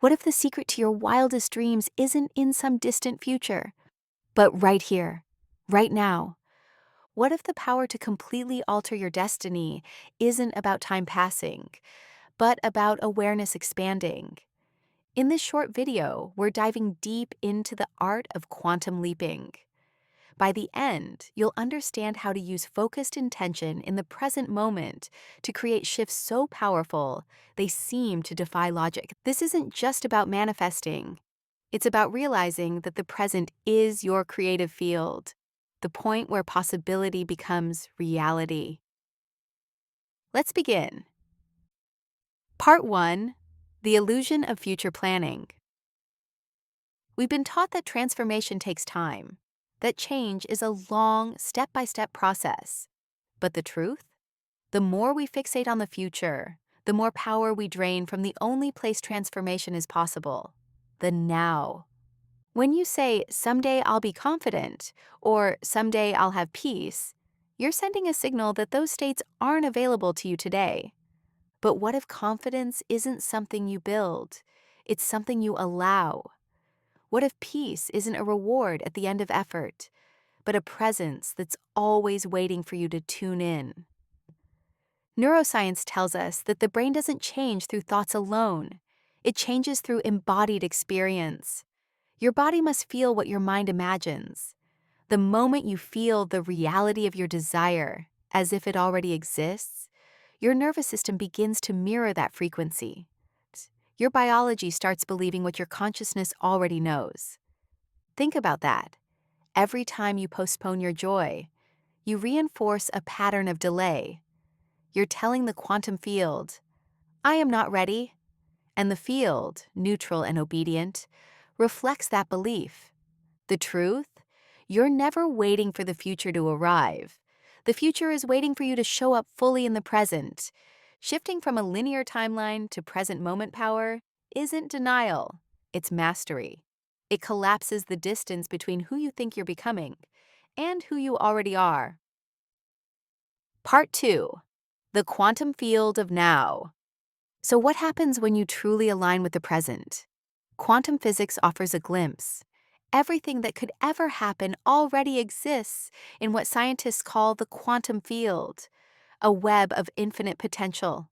What if the secret to your wildest dreams isn't in some distant future, but right here, right now? What if the power to completely alter your destiny isn't about time passing, but about awareness expanding? In this short video, we're diving deep into the art of quantum leaping. By the end, you'll understand how to use focused intention in the present moment to create shifts so powerful they seem to defy logic. This isn't just about manifesting, it's about realizing that the present is your creative field, the point where possibility becomes reality. Let's begin. Part 1: The Illusion of Future Planning. We've been taught that transformation takes time, that change is a long, step-by-step process. But the truth? The more we fixate on the future, the more power we drain from the only place transformation is possible: the now. When you say, "Someday I'll be confident," or "Someday I'll have peace," you're sending a signal that those states aren't available to you today. But what if confidence isn't something you build? It's something you allow. What if peace isn't a reward at the end of effort, but a presence that's always waiting for you to tune in? Neuroscience tells us that the brain doesn't change through thoughts alone. It changes through embodied experience. Your body must feel what your mind imagines. The moment you feel the reality of your desire, as if it already exists, your nervous system begins to mirror that frequency. Your biology starts believing what your consciousness already knows. Think about that. Every time you postpone your joy, you reinforce a pattern of delay. You're telling the quantum field, "I am not ready." And the field, neutral and obedient, reflects that belief. The truth? You're never waiting for the future to arrive. The future is waiting for you to show up fully in the present. Shifting from a linear timeline to present moment power isn't denial, it's mastery. It collapses the distance between who you think you're becoming and who you already are. Part 2: The Quantum Field of Now. So what happens when you truly align with the present? Quantum physics offers a glimpse. Everything that could ever happen already exists in what scientists call the quantum field, a web of infinite potential.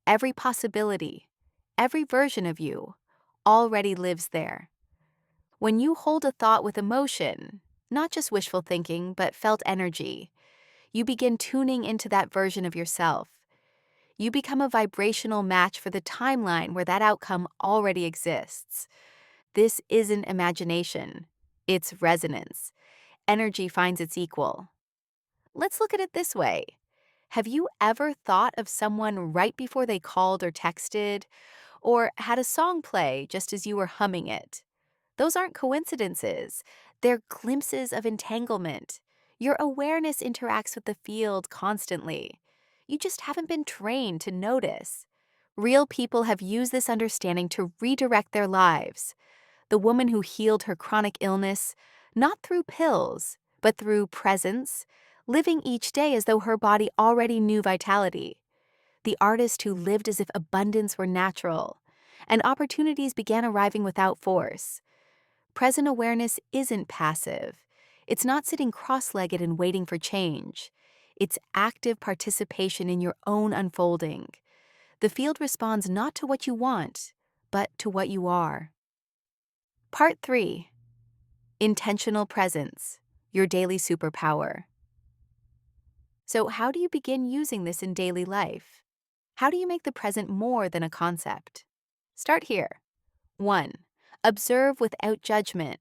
Every possibility, every version of you, already lives there. When you hold a thought with emotion, not just wishful thinking, but felt energy, you begin tuning into that version of yourself. You become a vibrational match for the timeline where that outcome already exists. This isn't imagination, it's resonance. Energy finds its equal. Let's look at it this way. Have you ever thought of someone right before they called or texted, or had a song play just as you were humming it? Those aren't coincidences, they're glimpses of entanglement. Your awareness interacts with the field constantly. You just haven't been trained to notice. Real people have used this understanding to redirect their lives. The woman who healed her chronic illness, not through pills, but through presence, living each day as though her body already knew vitality. The artist who lived as if abundance were natural, and opportunities began arriving without force. Present awareness isn't passive. It's not sitting cross-legged and waiting for change. It's active participation in your own unfolding. The field responds not to what you want, but to what you are. Part 3: Intentional Presence, Your Daily Superpower. So how do you begin using this in daily life? How do you make the present more than a concept? Start here. 1. Observe without judgment.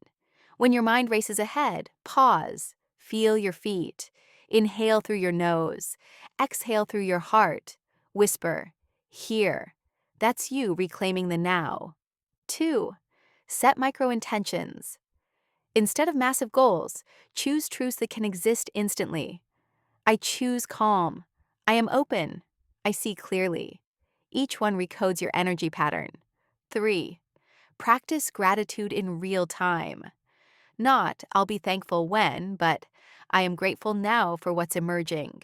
When your mind races ahead, pause. Feel your feet. Inhale through your nose. Exhale through your heart. Whisper, "Here." That's you reclaiming the now. 2. Set micro-intentions. Instead of massive goals, choose truths that can exist instantly. I choose calm. I am open. I see clearly. Each one recodes your energy pattern. 3. Practice gratitude in real time. Not, "I'll be thankful when," but "I am grateful now for what's emerging."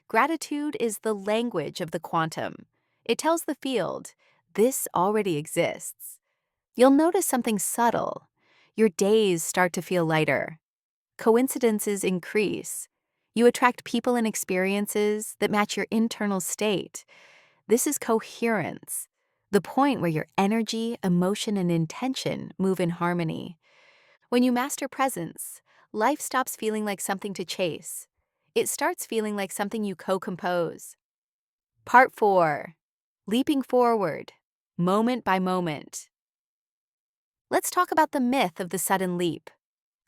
Gratitude is the language of the quantum. It tells the field, this already exists. You'll notice something subtle. Your days start to feel lighter. Coincidences increase. You attract people and experiences that match your internal state. This is coherence, the point where your energy, emotion, and intention move in harmony. When you master presence, life stops feeling like something to chase. It starts feeling like something you co-compose. Part 4. Leaping forward, moment by moment. Let's talk about the myth of the sudden leap.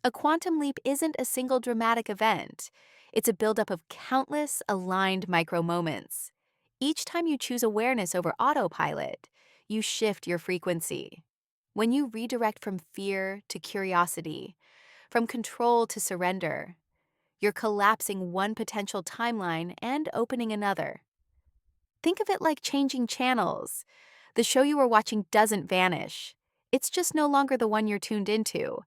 A quantum leap isn't a single dramatic event. It's a buildup of countless aligned micro moments. Each time you choose awareness over autopilot, you shift your frequency. When you redirect from fear to curiosity, from control to surrender, you're collapsing one potential timeline and opening another. Think of it like changing channels. The show you were watching doesn't vanish. It's just no longer the one you're tuned into.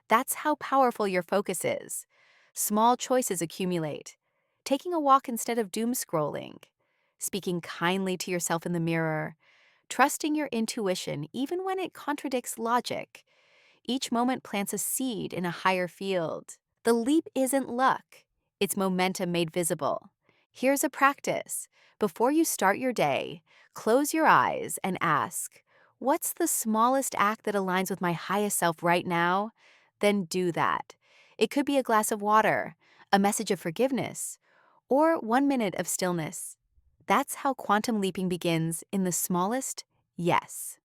That's how powerful your focus is. Small choices accumulate. Taking a walk instead of doom scrolling. Speaking kindly to yourself in the mirror. Trusting your intuition even when it contradicts logic. Each moment plants a seed in a higher field. The leap isn't luck. It's momentum made visible. Here's a practice. Before you start your day, close your eyes and ask, what's the smallest act that aligns with my highest self right now? Then do that. It could be a glass of water, a message of forgiveness, or 1 minute of stillness. That's how quantum leaping begins in the smallest yes.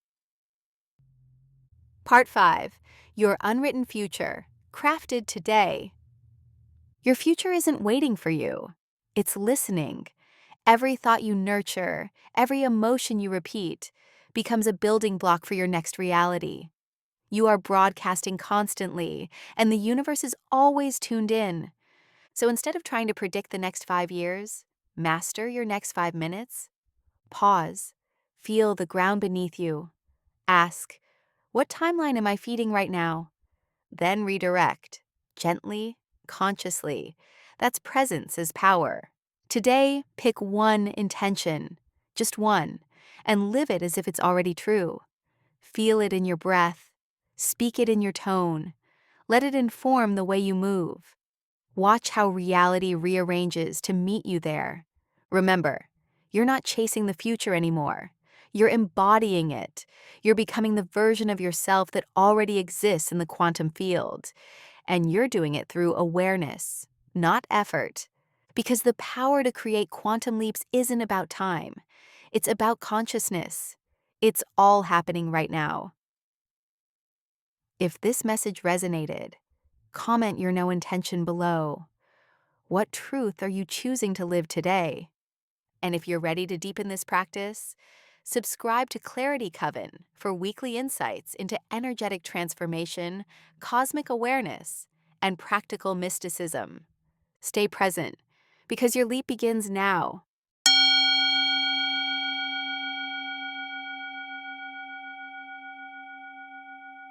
Part 5. Your unwritten future, crafted today. Your future isn't waiting for you. It's listening. Every thought you nurture, every emotion you repeat, becomes a building block for your next reality. You are broadcasting constantly, and the universe is always tuned in. So instead of trying to predict the next 5 years, master your next 5 minutes. Pause. Feel the ground beneath you. Ask, what timeline am I feeding right now? Then redirect. Gently, consciously. That's presence as power. Today, pick one intention, just one, and live it as if it's already true. Feel it in your breath. Speak it in your tone. Let it inform the way you move. Watch how reality rearranges to meet you there. Remember, you're not chasing the future anymore. You're embodying it. You're becoming the version of yourself that already exists in the quantum field. And you're doing it through awareness, not effort. Because the power to create quantum leaps isn't about time. It's about consciousness. It's all happening right now. If this message resonated, comment your no intention below. What truth are you choosing to live today? And if you're ready to deepen this practice, subscribe to Clarity Coven for weekly insights into energetic transformation, cosmic awareness, and practical mysticism. Stay present, because your leap begins now.